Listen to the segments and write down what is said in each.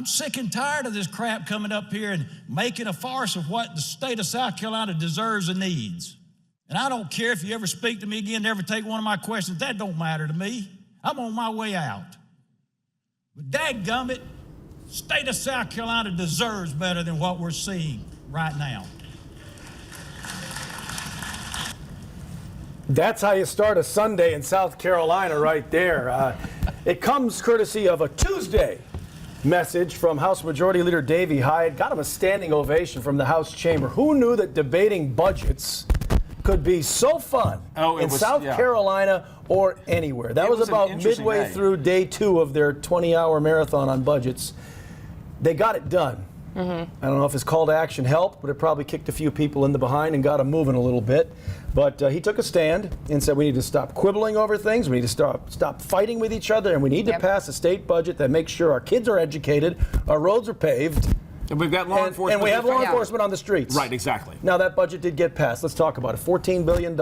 I'm sick and tired of this crap coming up here and making a farce of what the state of South Carolina deserves and needs. And I don't care if you ever speak to me again, never take one of my questions. That don't matter to me. I'm on my way out. But dadgummit, the state of South Carolina deserves better than what we're seeing right now. That's how you start a Sunday in South Carolina right there. It comes courtesy of a Tuesday message from House Majority Leader Davey Hyde. Got him a standing ovation from the House chamber. Who knew that debating budgets could be so fun in South Carolina or anywhere? That was about midway through day 2 of their 20-hour marathon on budgets. They got it done. I don't know if his call to action helped, but it probably kicked a few people in the behind and got them moving a little bit. But he took a stand and said we need to stop quibbling over things, we need to stop fighting with each other, and we need to pass a state budget that makes sure our kids are educated, our roads are paved, and we've got law enforcement. And we have law enforcement on the streets. Right, exactly. Now that budget did get passed. Let's talk about it. $14 billion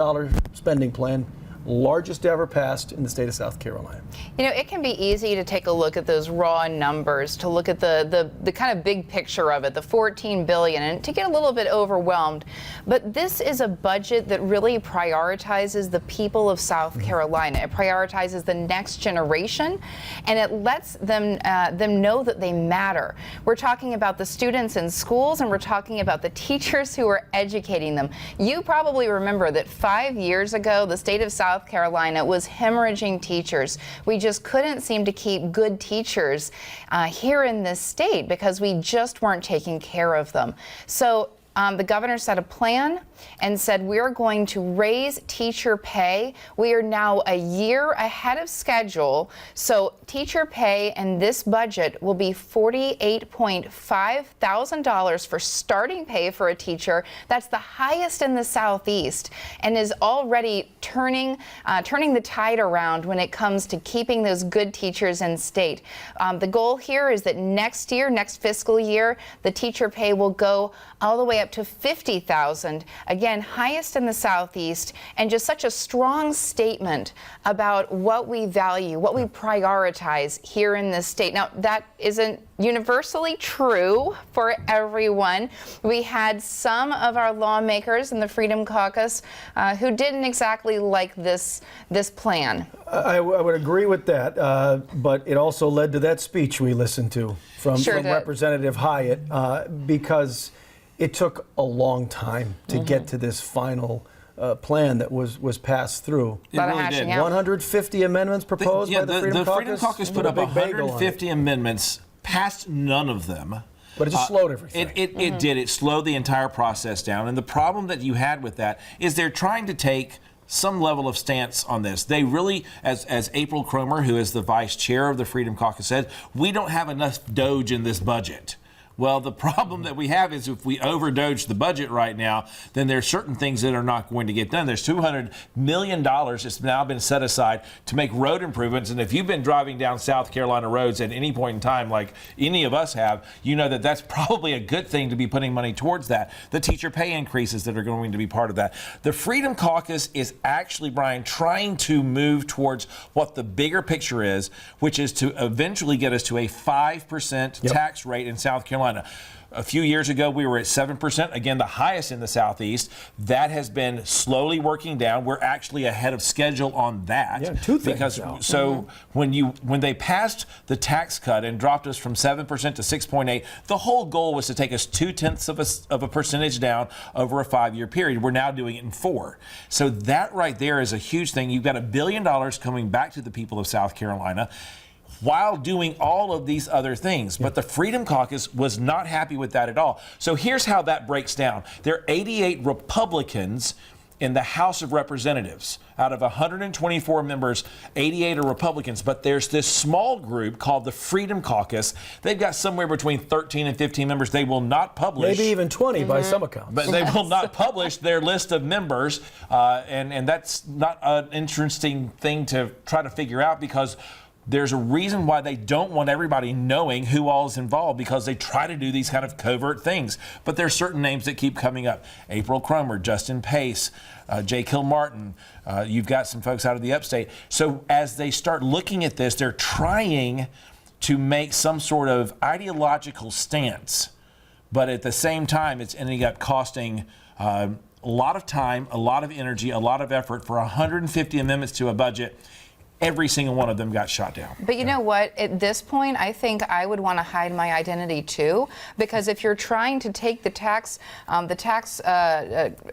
spending plan. Largest ever passed in the state of South Carolina. You know, it can be easy to take a look at those raw numbers, to look at the kind of big picture of it, the $14 billion, and to get a little bit overwhelmed. But this is a budget that really prioritizes the people of South Carolina. It prioritizes the next generation, and it lets them know that they matter. We're talking about the students in schools, and we're talking about the teachers who are educating them. You probably remember that 5 years ago, the state of South Carolina was hemorrhaging teachers. We just couldn't seem to keep good teachers here in this state because we just weren't taking care of them. So the governor set a plan and said we're going to raise teacher pay. We are now a year ahead of schedule. So teacher pay in this budget will be $48.5 thousand for starting pay for a teacher. That's the highest in the Southeast and is already turning the tide around when it comes to keeping those good teachers in state. The goal here is that next fiscal year, the teacher pay will go all the way up to $50,000. Again, highest in the Southeast, and just such a strong statement about what we value, what we prioritize here in this state. Now, that isn't universally true for everyone. We had some of our lawmakers in the Freedom Caucus who didn't exactly like this plan. I would agree with that, but it also led to that speech we listened to from Representative Hyatt, because it took a long time to get to this final plan that was passed through. It really did. 150 amendments proposed by the Freedom Caucus. The Freedom Caucus put up 150 amendments, passed none of them. But it just slowed everything. It did. It slowed the entire process down. And the problem that you had with that is they're trying to take some level of stance on this. They really, as April Cromer, who is the vice chair of the Freedom Caucus, said, we don't have enough Doge in this budget. Well, the problem that we have is if we overdoge the budget right now, then there's certain things that are not going to get done. There's $200 million that's now been set aside to make road improvements. And if you've been driving down South Carolina roads at any point in time, like any of us have, you know that that's probably a good thing to be putting money towards that. The teacher pay increases that are going to be part of that. The Freedom Caucus is actually, Brian, trying to move towards what the bigger picture is, which is to eventually get us to a 5% tax rate in South Carolina. A few years ago, we were at 7%, again, the highest in the Southeast. That has been slowly working down. We're actually ahead of schedule on that. Yeah, two things. Because when they passed the tax cut and dropped us from 7% to 6.8, the whole goal was to take us 0.2 of a percentage down over a 5-year period. We're now doing it in 4. So that right there is a huge thing. You've got $1 billion coming back to the people of South Carolina while doing all of these other things. But the Freedom Caucus was not happy with that at all. So here's how that breaks down. There are 88 Republicans in the House of Representatives. Out of 124 members, 88 are Republicans. But there's this small group called the Freedom Caucus. They've got somewhere between 13 and 15 members. They will not publish. Maybe even 20 by some accounts. But they will not publish their list of members. And that's not an interesting thing to try to figure out, because there's a reason why they don't want everybody knowing who all is involved, because they try to do these kind of covert things. But there's certain names that keep coming up. April Cromer, Justin Pace, Jay Kilmartin. You've got some folks out of the upstate. So as they start looking at this, they're trying to make some sort of ideological stance, but at the same time, it's ending up costing a lot of time, a lot of energy, a lot of effort for 150 amendments to a budget. Every single one of them got shot down. But you know what? At this point, I think I would want to hide my identity too, because if you're trying to take the tax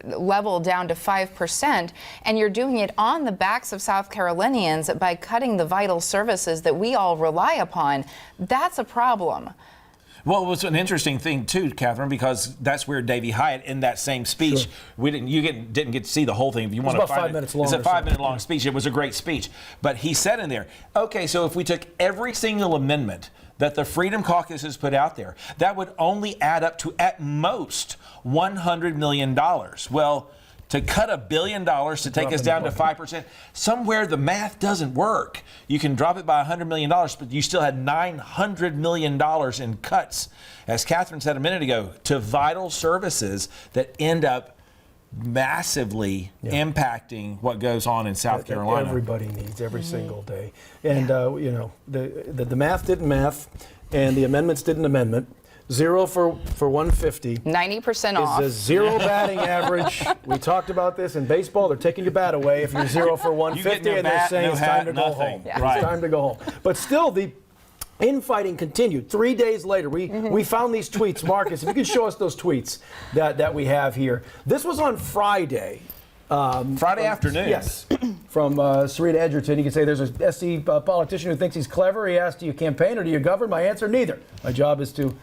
level down to 5%, and you're doing it on the backs of South Carolinians by cutting the vital services that we all rely upon, that's a problem. Well, it was an interesting thing too, Catherine, because that's where Davey Hyatt, in that same speech, didn't get to see the whole thing. If you want to about 5 minutes long. It's a 5-minute long speech. It was a great speech, but he said in there, okay, so if we took every single amendment that the Freedom Caucus has put out there, that would only add up to at most $100 million. Well, to cut $1 billion to take us down to 5%, somewhere the math doesn't work. You can drop it by $100 million, but you still had $900 million in cuts, as Catherine said a minute ago, to vital services that end up massively impacting what goes on in South Carolina. Everybody needs every single day. And, the math didn't math, and the amendments didn't amendment. 0 for 150. 90% off. It's a 0 batting average. We talked about this in baseball. They're taking your bat away if you're 0 for 150, no and they're bat, saying no it's hat, time to go nothing. home. Yeah. Right. It's time to go home. But still, the infighting continued. 3 days later, we found these tweets. Marcus, if you could show us those tweets that we have here. This was on Friday. Friday afternoon. Yes. From Sarita Edgerton. You can say there's a SC politician who thinks he's clever. He asked, do you campaign or do you govern? My answer, neither. My job is to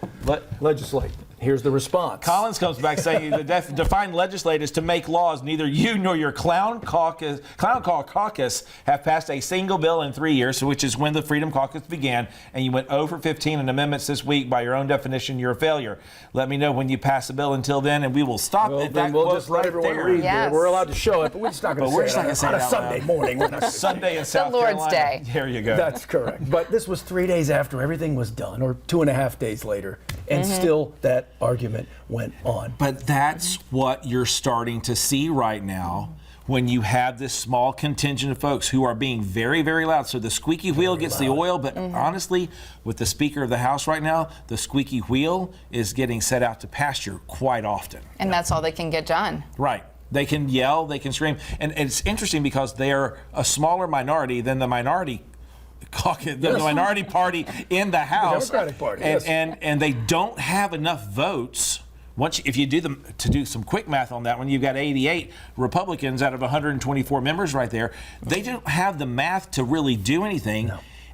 legislate. Here's the response. Collins comes back saying define legislate is to make laws. Neither you nor your clown call caucus have passed a single bill in 3 years, which is when the Freedom Caucus began, and you went over 15 in amendments this week. By your own definition, you're a failure. Let me know when you pass a bill. Until then, and we will stop it. Then we'll just let everyone read it. We're allowed to show it, but we're just not going to say it on a Sunday morning. We're not Sunday in South Lord's Carolina. Day. There you go. That's correct. But this was 3 days after everything was done, or 2.5 days later, and still that argument went on. But that's what you're starting to see right now when you have this small contingent of folks who are being very, very loud. So the squeaky wheel gets the oil, but honestly, with the Speaker of the House right now, the squeaky wheel is getting set out to pasture quite often. And that's all they can get done. Right. They can yell, they can scream. And it's interesting because they're a smaller minority than the minority caucus, the minority party in the House. The Democratic Party, and they don't have enough votes. If you do some quick math on that one, you've got 88 Republicans out of 124 members right there. They don't have the math to really do anything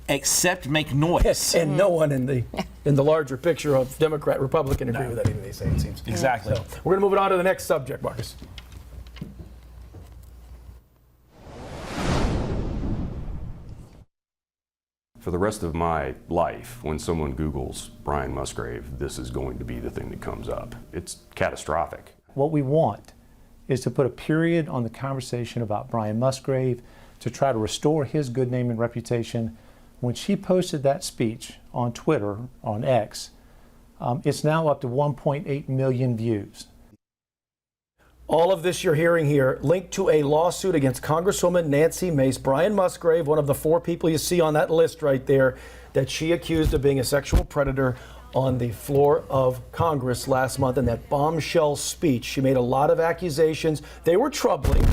except make noise. And no one in the larger picture of Democrat, Republican agree with anything they say, it seems. Exactly. So we're going to move it on to the next subject, Marcus. For the rest of my life, when someone Googles Brian Musgrave, this is going to be the thing that comes up. It's catastrophic. What we want is to put a period on the conversation about Brian Musgrave to try to restore his good name and reputation. When she posted that speech on Twitter, on X, it's now up to 1.8 million views. All of this you're hearing here linked to a lawsuit against Congresswoman Nancy Mace. Brian Musgrave, one of the 4 people you see on that list right there, that she accused of being a sexual predator on the floor of Congress last month in that bombshell speech. She made a lot of accusations. They were troubling,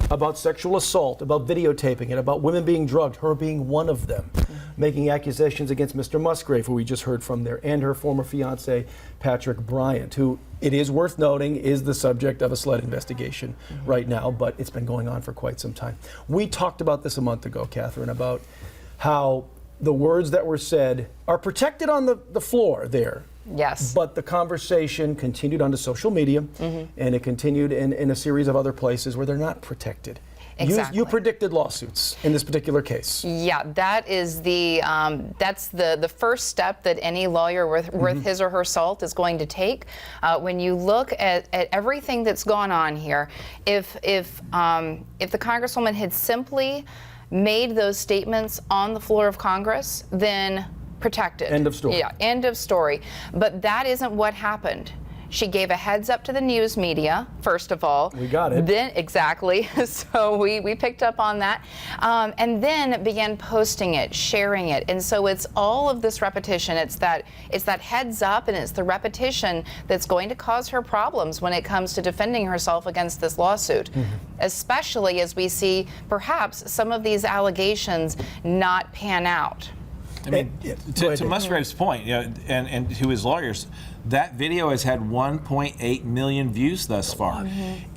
about sexual assault, about videotaping it, about women being drugged, her being one of them, making accusations against Mr. Musgrave, who we just heard from there, and her former fiance, Patrick Bryant, who, it is worth noting, is the subject of a SLED investigation right now, but it's been going on for quite some time. We talked about this a month ago, Catherine, about how the words that were said are protected on the floor there. Yes. But the conversation continued onto social media, and it continued in a series of other places where they're not protected. Exactly. You predicted lawsuits in this particular case. Yeah, that is that's the first step that any lawyer worth his or her salt is going to take. When you look at everything that's gone on here, if the Congresswoman had simply made those statements on the floor of Congress, then protected. End of story. Yeah, end of story. But that isn't what happened. She gave a heads up to the news media, first of all. We got it. Then, exactly. So we picked up on that. And then began posting it, sharing it. And so it's all of this repetition. It's that heads up, and it's the repetition that's going to cause her problems when it comes to defending herself against this lawsuit, especially as we see perhaps some of these allegations not pan out. I mean, to Musgrave's point, and to his lawyers, that video has had 1.8 million views thus far.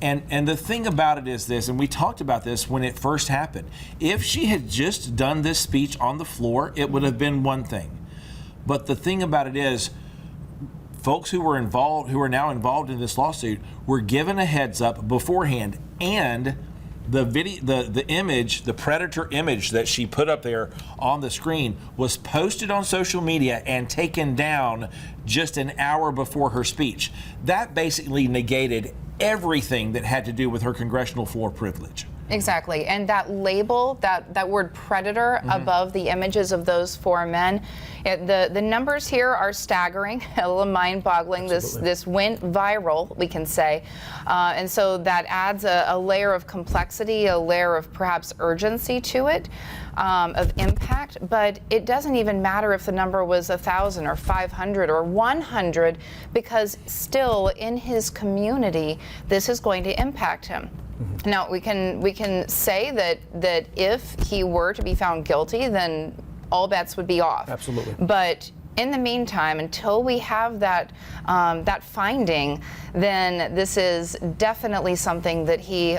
And the thing about it is this, and we talked about this when it first happened. If she had just done this speech on the floor, it would have been one thing. But the thing about it is, folks who are now involved in this lawsuit, were given a heads up beforehand, and the video, the image, the predator image that she put up there on the screen was posted on social media and taken down just an hour before her speech. That basically negated everything that had to do with her congressional floor privilege. Exactly, and that label, that word predator above the images of those 4 men, the numbers here are staggering, a little mind-boggling. This went viral, we can say, and so that adds a layer of complexity, a layer of perhaps urgency to it, of impact. But it doesn't even matter if the number was 1,000 or 500 or 100, because still in his community, this is going to impact him. Now, we can say that if he were to be found guilty, then all bets would be off. Absolutely. But in the meantime, until we have that finding, then this is definitely something that he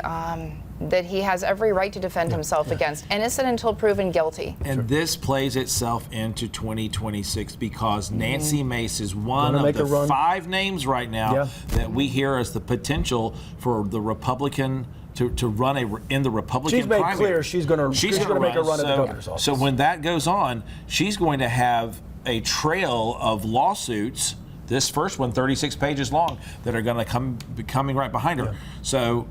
has every right to defend himself against. Innocent until proven guilty. And this plays itself into 2026 because Nancy Mace is one of the 5 names right now that we hear as the potential for the Republican to run in the Republican primary. She's made clear she's going to make a run at the governor's office. So when that goes on, she's going to have a trail of lawsuits. This first one, 36 pages long, that are going to be coming right behind her. So.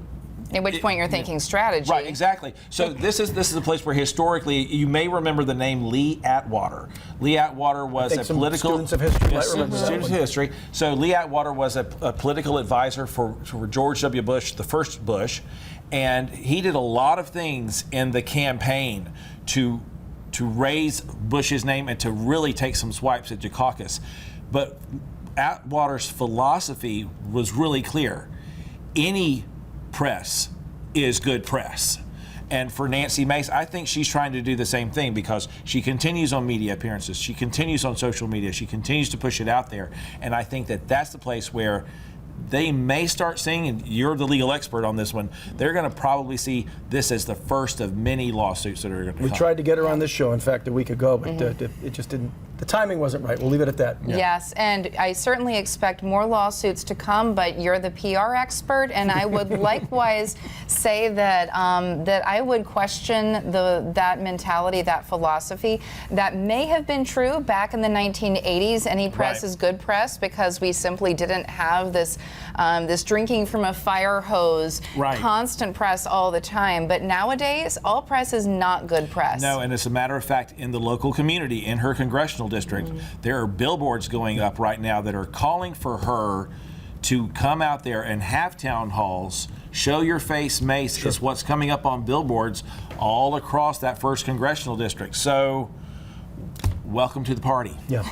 At which point you're thinking strategy. Right, exactly. So this is a place where historically you may remember the name Lee Atwater. Lee Atwater was a political students of history might remember that students one. of history. So Lee Atwater was a political advisor for George W. Bush, the first Bush, and he did a lot of things in the campaign to raise Bush's name and to really take some swipes at Dukakis. But Atwater's philosophy was really clear. Any press is good press. And for Nancy Mace, I think she's trying to do the same thing because she continues on media appearances, she continues on social media, she continues to push it out there. And I think that that's the place where they may start seeing, and you're the legal expert on this one, they're going to probably see this as the first of many lawsuits that are going to come. We tried to get her on this show, in fact, a week ago, but it just didn't. The timing wasn't right. We'll leave it at that. Yes, and I certainly expect more lawsuits to come, but you're the PR expert, and I would likewise say that that I would question that mentality, that philosophy. That may have been true back in the 1980s. Any press is good press because we simply didn't have this this drinking from a fire hose, constant press all the time. But nowadays, all press is not good press. No, and as a matter of fact, in the local community, in her congressional district, there are billboards going up right now that are calling for her to come out there and have town halls. Show your face, Mace, is what's coming up on billboards all across that first congressional district. So, welcome to the party. Yeah.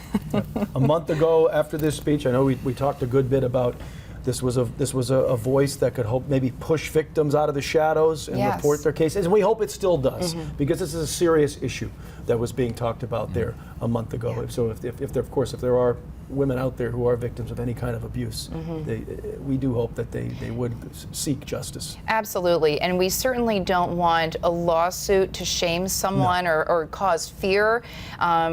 A month ago, after this speech, I know we talked a good bit about this was a voice that could help maybe push victims out of the shadows and report their cases, and we hope it still does because this is a serious issue that was being talked about there a month ago. So if there are women out there who are victims of any kind of abuse, we do hope that they would seek justice. Absolutely, and we certainly don't want a lawsuit to shame someone or cause fear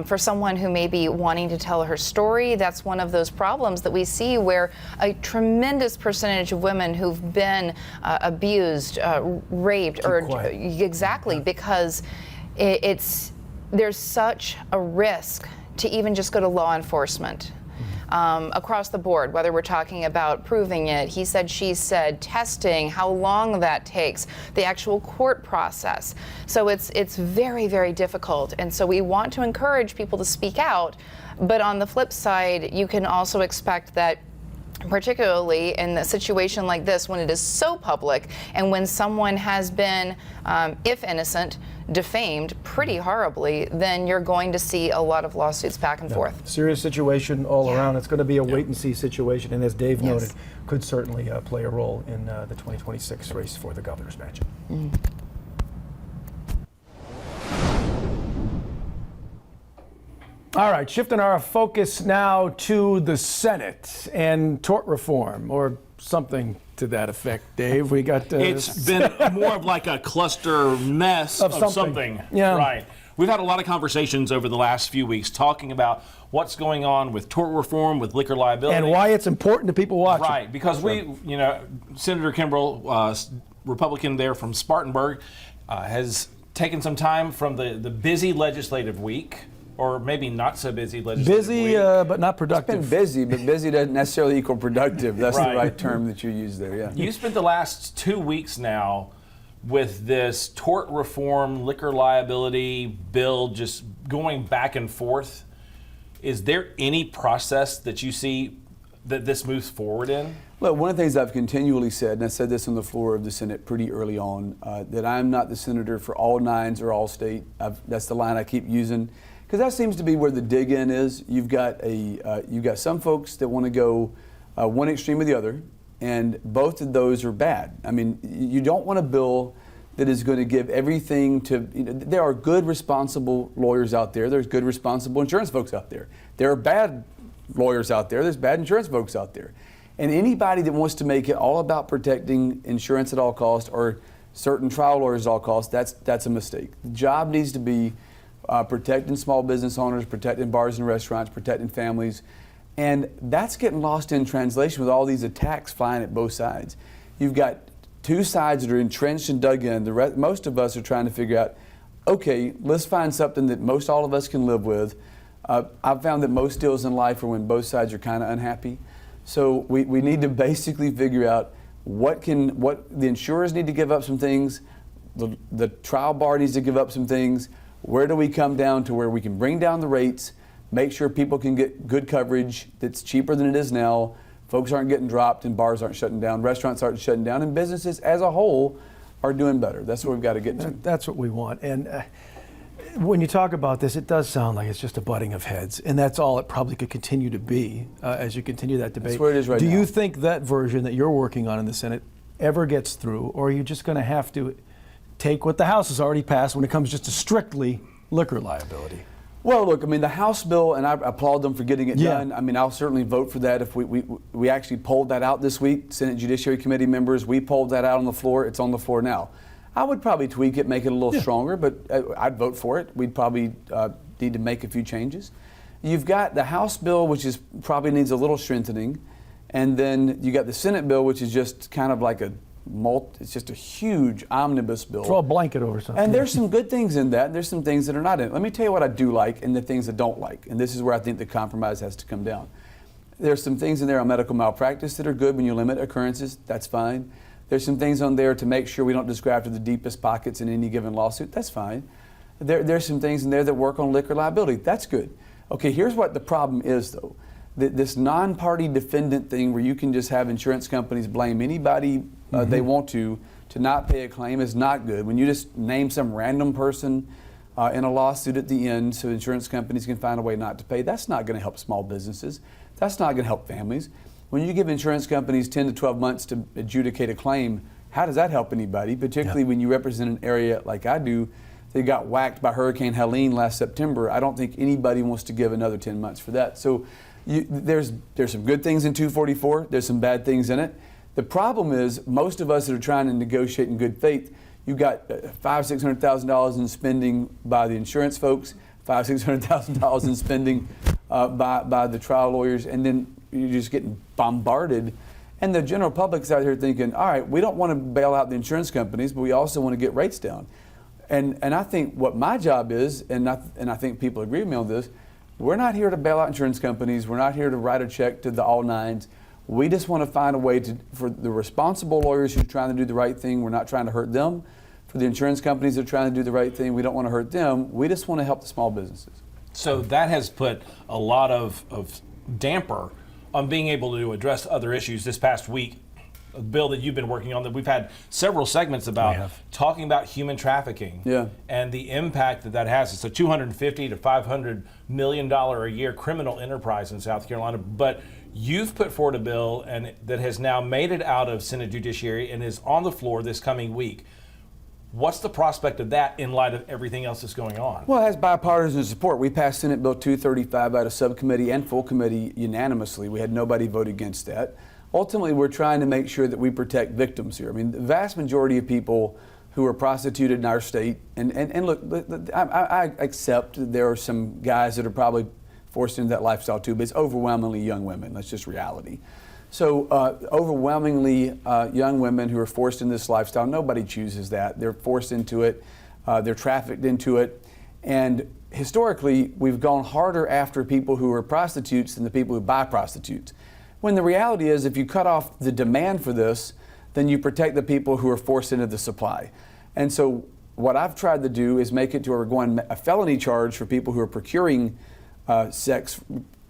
for someone who may be wanting to tell her story. That's one of those problems that we see where a tremendous percentage of women who've been abused, raped, because there's such a risk to even just go to law enforcement. Across the board, whether we're talking about proving it, he said, she said, testing, how long that takes, the actual court process. So it's very, very difficult. And so we want to encourage people to speak out. But on the flip side, you can also expect that particularly in a situation like this when it is so public and when someone has been, if innocent, defamed pretty horribly, then you're going to see a lot of lawsuits back and forth. Serious situation all around. It's going to be a wait-and-see situation, and as Dave noted, could certainly play a role in the 2026 race for the governor's mansion. All right, shifting our focus now to the Senate and tort reform, or something to that effect, Dave. We got It's been more of like a cluster mess of something. Yeah. Right. We've had a lot of conversations over the last few weeks talking about what's going on with tort reform, with liquor liability. and why it's important to people watching. Right, because Senator Kimbrell, Republican there from Spartanburg, has taken some time from the busy legislative week, or maybe not so busy legislative week. But not productive. Been busy, but busy doesn't necessarily equal productive. That's Right. the right term that you use there, yeah. You spent the last 2 weeks now with this tort reform, liquor liability bill just going back and forth. Is there any process that you see that this moves forward in? Well, one of the things I've continually said, and I said this on the floor of the Senate pretty early on, that I'm not the senator for all nines or all state. That's the line I keep using, because that seems to be where the dig in is. You've got some folks that want to go one extreme or the other, and both of those are bad. I mean, you don't want a bill that is going to give everything to. There are good, responsible lawyers out there. There's good, responsible insurance folks out there. There are bad lawyers out there. There's bad insurance folks out there. And anybody that wants to make it all about protecting insurance at all costs or certain trial lawyers at all costs, that's a mistake. The job needs to be protecting small business owners, protecting bars and restaurants, protecting families. And that's getting lost in translation with all these attacks flying at both sides. You've got two sides that are entrenched and dug in. Most of us are trying to figure out, okay, let's find something that most all of us can live with. I've found that most deals in life are when both sides are kind of unhappy. So we need to basically figure out what the insurers need to give up some things, the trial bar needs to give up some things. Where do we come down to where we can bring down the rates, make sure people can get good coverage that's cheaper than it is now, folks aren't getting dropped and bars aren't shutting down, restaurants aren't shutting down, and businesses as a whole are doing better. That's what we've got to get to. That's what we want. And when you talk about this, it does sound like it's just a butting of heads, and that's all it probably could continue to be as you continue that debate. That's where it is right now. Do you think that version that you're working on in the Senate ever gets through, or are you just going to have to take what the House has already passed when it comes just to strictly liquor liability? Well, look, I mean, the House bill, and I applaud them for getting it Yeah. done. I mean, I'll certainly vote for that. If we actually polled that out this week, Senate Judiciary Committee members, we polled that out on the floor. It's on the floor now. I would probably tweak it, make it a little stronger, but I'd vote for it. We'd probably need to make a few changes. You've got the House bill, which is probably needs a little strengthening, and then you got the Senate bill, which is just kind of like it's just a huge omnibus bill. Throw a blanket over something. And there's some good things in that, and there's some things that are not in it. Let me tell you what I do like and the things I don't like, and this is where I think the compromise has to come down. There's some things in there on medical malpractice that are good when you limit occurrences. That's fine. There's some things on there to make sure we don't just go after the deepest pockets in any given lawsuit. That's fine. There's some things in there that work on liquor liability. That's good. Okay, here's what the problem is, though. This non-party defendant thing where you can just have insurance companies blame anybody they want to not pay a claim is not good. When you just name some random person in a lawsuit at the end so insurance companies can find a way not to pay, that's not going to help small businesses. That's not going to help families. When you give insurance companies 10 to 12 months to adjudicate a claim, how does that help anybody, particularly when you represent an area like I do that got whacked by Hurricane Helene last September? I don't think anybody wants to give another 10 months for that. So there's some good things in 244. There's some bad things in it. The problem is most of us that are trying to negotiate in good faith, you've got $500,000-$600,000 in spending by the insurance folks, $500,000-$600,000 in spending by the trial lawyers, and then you're just getting bombarded. And the general public's out here thinking, all right, we don't want to bail out the insurance companies, but we also want to get rates down. And I think what my job is, and I think people agree with me on this, we're not here to bail out insurance companies. We're not here to write a check to the all nines. We just want to find a way for the responsible lawyers who are trying to do the right thing. We're not trying to hurt them. For the insurance companies that are trying to do the right thing, we don't want to hurt them. We just want to help the small businesses. So that has put a lot of damper on being able to address other issues this past week. A bill that you've been working on that we've had several segments about, talking about human trafficking and the impact that that has. It's a $250 to $500 million a year criminal enterprise in South Carolina, but you've put forward a bill and that has now made it out of Senate Judiciary and is on the floor this coming week. What's the prospect of that in light of everything else that's going on? Well, it has bipartisan support. We passed Senate Bill 235 out of subcommittee and full committee unanimously. We had nobody vote against that. Ultimately, we're trying to make sure that we protect victims here. I mean, the vast majority of people who are prostituted in our state, and look, I accept that there are some guys that are probably forced into that lifestyle too, but it's overwhelmingly young women. That's just reality. So overwhelmingly young women who are forced into this lifestyle, nobody chooses that. They're forced into it, they're trafficked into it, and historically, we've gone harder after people who are prostitutes than the people who buy prostitutes. When the reality is, if you cut off the demand for this, then you protect the people who are forced into the supply. And so what I've tried to do is make it to where we're going a felony charge for people who are procuring sex,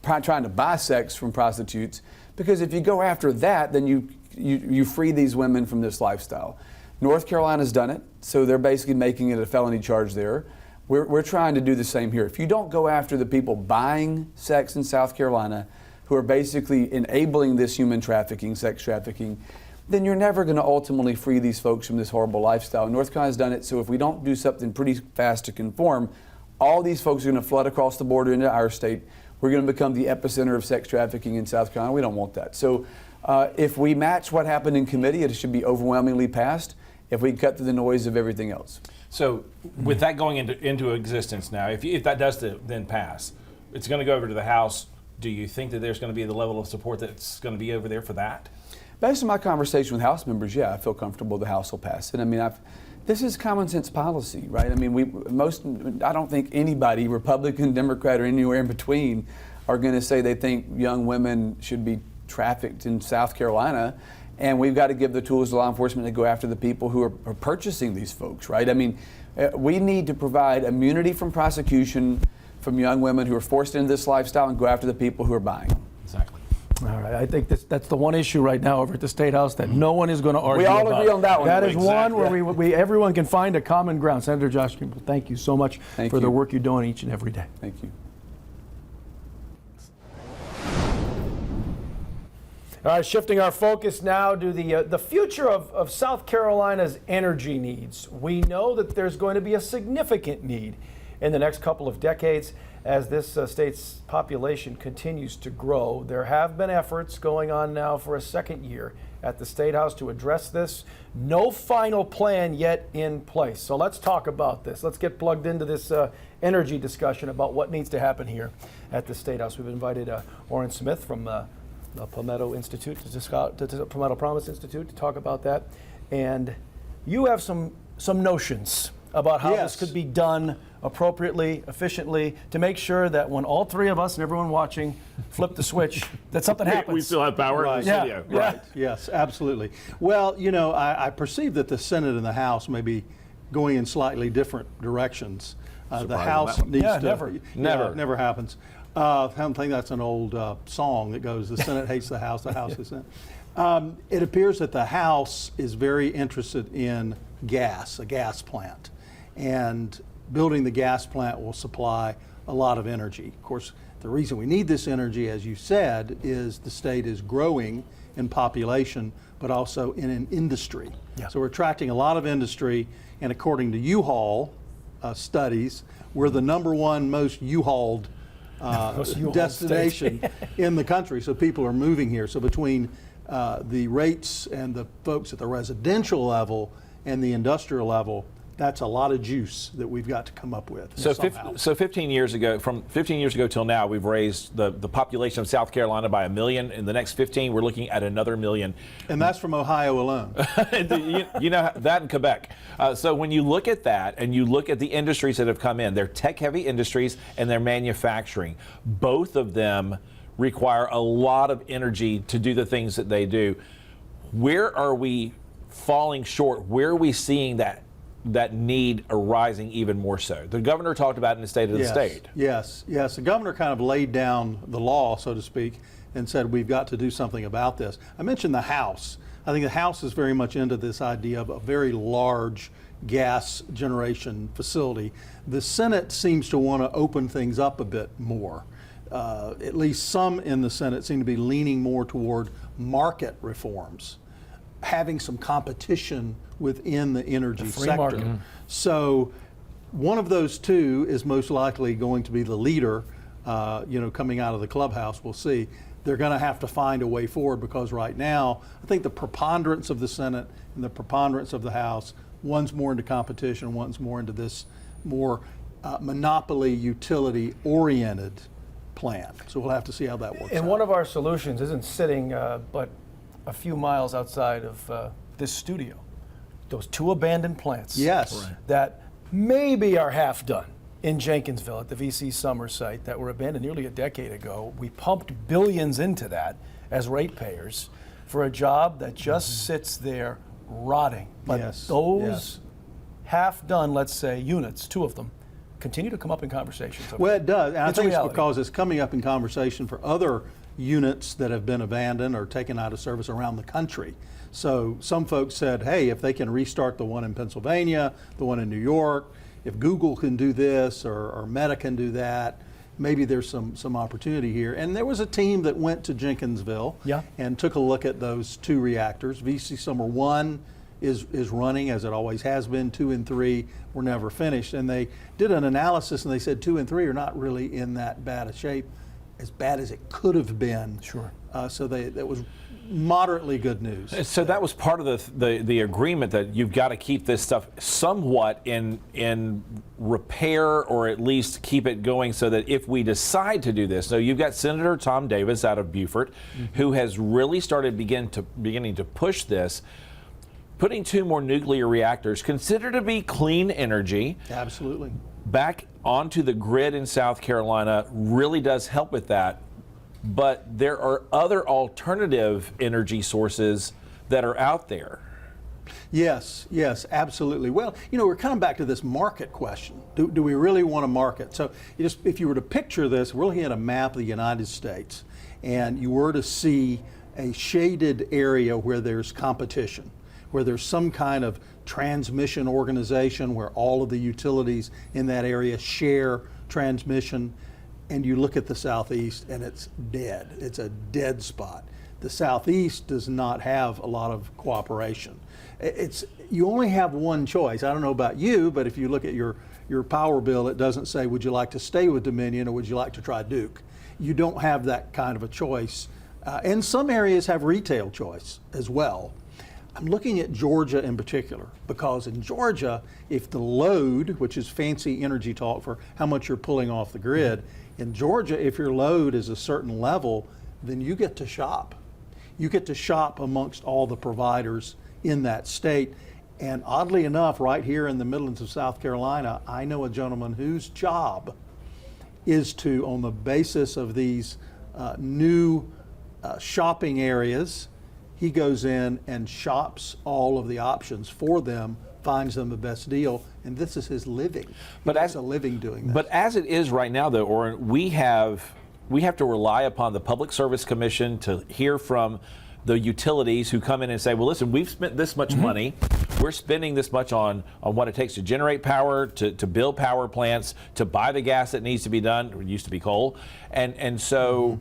trying to buy sex from prostitutes, because if you go after that, then you free these women from this lifestyle. North Carolina's done it, so they're basically making it a felony charge there. We're trying to do the same here. If you don't go after the people buying sex in South Carolina, who are basically enabling this human trafficking, sex trafficking, then you're never going to ultimately free these folks from this horrible lifestyle. North Carolina's done it, so if we don't do something pretty fast to conform, all these folks are going to flood across the border into our state. We're going to become the epicenter of sex trafficking in South Carolina. We don't want that. So if we match what happened in committee, it should be overwhelmingly passed if we cut through the noise of everything else. So with that going into existence now, if that does then pass, it's going to go over to the House. Do you think that there's going to be the level of support that's going to be over there for that? Based on my conversation with House members, yeah, I feel comfortable the House will pass it. I mean, this is common sense policy, right? I mean, I don't think anybody, Republican, Democrat, or anywhere in between, are going to say they think young women should be trafficked in South Carolina. And we've got to give the tools to law enforcement to go after the people who are purchasing these folks, right? I mean, we need to provide immunity from prosecution from young women who are forced into this lifestyle and go after the people who are buying them. Exactly. All right, I think that's the one issue right now over at the State House that no one is going to argue about. We all agree on that one. That is one where we everyone can find a common ground. Senator Josh Kimball, thank you so much for the work you're doing each and every day. Thank you. All right, shifting our focus now to the future of South Carolina's energy needs. We know that there's going to be a significant need in the next couple of decades as this state's population continues to grow. There have been efforts going on now for a second year at the State House to address this. No final plan yet in place. So let's talk about this. Let's get plugged into this energy discussion about what needs to happen here at the State House. We've invited Orrin Smith from the Palmetto Institute, to Palmetto Promise Institute, to talk about that. And you have some notions about how this could be done appropriately, efficiently, to make sure that when all three of us and everyone watching flip the switch, that something happens. We still have power in the studio. Right. Yes, absolutely. Well, you know, I perceive that the Senate and the House may be going in slightly different directions. The House needs to... Never happens. I don't think that's an old song that goes, the Senate hates the House hates the Senate. It appears that the House is very interested in gas, a gas plant. And building the gas plant will supply a lot of energy. Of course, the reason we need this energy, as you said, is the state is growing in population, but also in an industry. Yeah. So we're attracting a lot of industry, and according to U-Haul studies, we're the #1 most U-Hauled destination in the country. So people are moving here. So between the rates and the folks at the residential level and the industrial level, that's a lot of juice that we've got to come up with. So 15 years ago, from 15 years ago till now, we've raised the population of South Carolina by 1 million. In the next 15, we're looking at another 1 million. And that's from Ohio alone. you know, that in Quebec. So when you look at that and you look at the industries that have come in, they're tech-heavy industries and they're manufacturing. Both of them require a lot of energy to do the things that they do. Where are we falling short? Where are we seeing that that need arising even more so. The governor talked about it in the State of the State. Yes. The governor kind of laid down the law, so to speak, and said we've got to do something about this. I mentioned the House. I think the House is very much into this idea of a very large gas generation facility. The Senate seems to want to open things up a bit more. At least some in the Senate seem to be leaning more toward market reforms, having some competition within the energy sector. market. So one of those two is most likely going to be the leader, coming out of the clubhouse. We'll see. They're going to have to find a way forward, because right now, I think the preponderance of the Senate and the preponderance of the House, one's more into competition, one's more into this more monopoly utility oriented plan. So we'll have to see how that works out. And one of our solutions isn't sitting but a few miles outside of this studio. Those 2 abandoned plants. Yes. That maybe are half done in Jenkinsville at the VC Summer site that were abandoned nearly a decade ago. We pumped billions into that as ratepayers for a job that just sits there rotting. But those half done, let's say, units, 2 of them, continue to come up in conversations. Well, it does. And I think it's reality. because it's coming up in conversation for other units that have been abandoned or taken out of service around the country. So some folks said, hey, if they can restart the one in Pennsylvania, the one in New York, if Google can do this or Meta can do that, maybe there's some opportunity here. And there was a team that went to Jenkinsville and took a look at those 2 reactors. VC Summer 1 is running as it always has been. 2 and 3 were never finished. And they did an analysis and they said 2 and 3 are not really in that bad a shape, as bad as it could have been. Sure. So that was moderately good news. So that was part of the agreement, that you've got to keep this stuff somewhat in repair, or at least keep it going, so that if we decide to do this. So you've got Senator Tom Davis out of Beaufort, who has really started beginning to push this. Putting 2 more nuclear reactors, considered to be clean energy, Absolutely. back onto the grid in South Carolina really does help with that. But there are other alternative energy sources that are out there. Yes, absolutely. Well, we're coming back to this market question. Do we really want to market? So if you were to picture this, we're looking at a map of the United States, and you were to see a shaded area where there's competition, where there's some kind of transmission organization where all of the utilities in that area share transmission, and you look at the Southeast and it's dead. It's a dead spot. The Southeast does not have a lot of cooperation. You only have one choice. I don't know about you, but if you look at your power bill, it doesn't say, would you like to stay with Dominion or would you like to try Duke? You don't have that kind of a choice. And some areas have retail choice as well. I'm looking at Georgia in particular, because in Georgia, if the load, which is fancy energy talk for how much you're pulling off the grid, in Georgia, if your load is a certain level, then you get to shop. You get to shop amongst all the providers in that state. And oddly enough, right here in the Midlands of South Carolina, I know a gentleman whose job is to, on the basis of these new shopping areas, he goes in and shops all of the options for them, finds them the best deal, and this is his living. He makes a living doing this. But as it is right now, though, Orrin, we have to rely upon the Public Service Commission to hear from the utilities who come in and say, well, listen, we've spent this much money. We're spending this much on what it takes to generate power, to build power plants, to buy the gas that needs to be done. It used to be coal. And so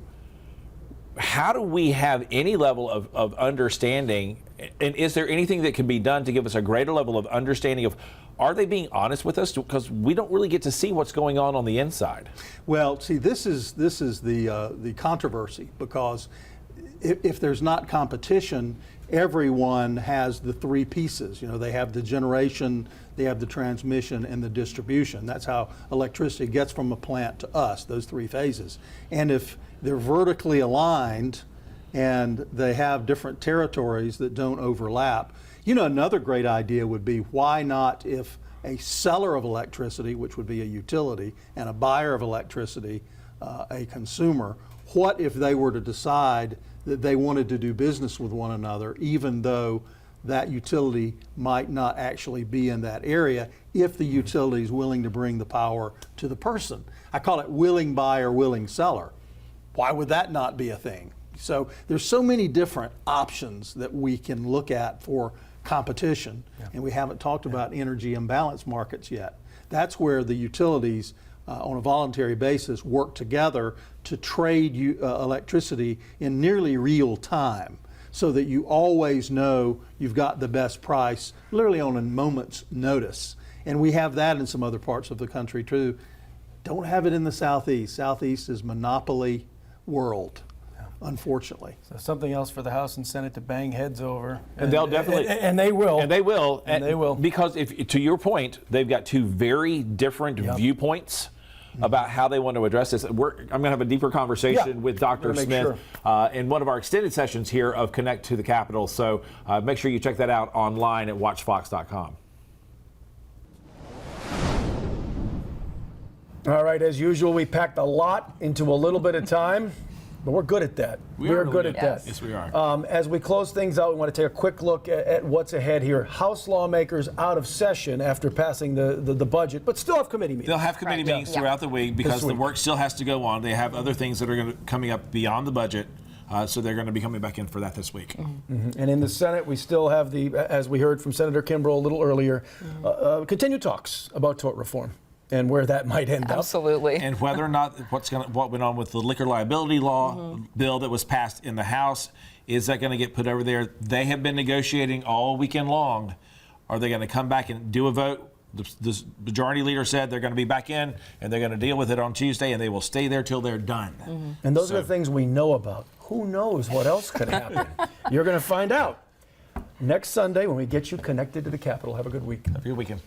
how do we have any level of understanding, and is there anything that can be done to give us a greater level of understanding of, are they being honest with us? Because we don't really get to see what's going on the inside. Well, see, this is the controversy, because if there's not competition, everyone has the 3 pieces. They have the generation, they have the transmission, and the distribution. That's how electricity gets from a plant to us, those 3 phases. And if they're vertically aligned and they have different territories that don't overlap, another great idea would be, why not, if a seller of electricity, which would be a utility, and a buyer of electricity, a consumer, what if they were to decide that they wanted to do business with one another, even though that utility might not actually be in that area if the utility is willing to bring the power to the person. I call it willing buyer, willing seller. Why would that not be a thing? So there's so many different options that we can look at for competition, and we haven't talked about energy imbalance markets yet. That's where the utilities on a voluntary basis work together to trade electricity in nearly real time, so that you always know you've got the best price, literally on a moment's notice. And we have that in some other parts of the country too. Don't have it in the Southeast. Southeast is monopoly world, unfortunately. So something else for the House and Senate to bang heads over. And they'll definitely. And they will. And they will. And they will. Because to your point, they've got two very different viewpoints about how they want to address this. I'm going to have a deeper conversation with Dr. Smith in one of our extended sessions here of Connect to the Capitol. So make sure you check that out online at watchfox.com. All right, as usual, we packed a lot into a little bit of time, but we're good at that. We're really good at that. Yes, we are. As we close things out, we want to take a quick look at what's ahead here. House lawmakers out of session after passing the budget, but still have committee meetings. They'll have committee meetings throughout the week because the work still has to go on. They have other things that are coming up beyond the budget. So they're going to be coming back in for that this week. And in the Senate, we still have as we heard from Senator Kimbrough a little earlier, continued talks about tort reform and where that might end up. Absolutely. And whether or not what went on with the liquor liability law bill that was passed in the House, is that going to get put over there? They have been negotiating all weekend long. Are they going to come back and do a vote? The majority leader said they're going to be back in and they're going to deal with it on Tuesday, and they will stay there till they're done. And those are the things we know about. Who knows what else could happen? You're going to find out next Sunday when we get you connected to the Capitol. Have a good week. Have a good weekend.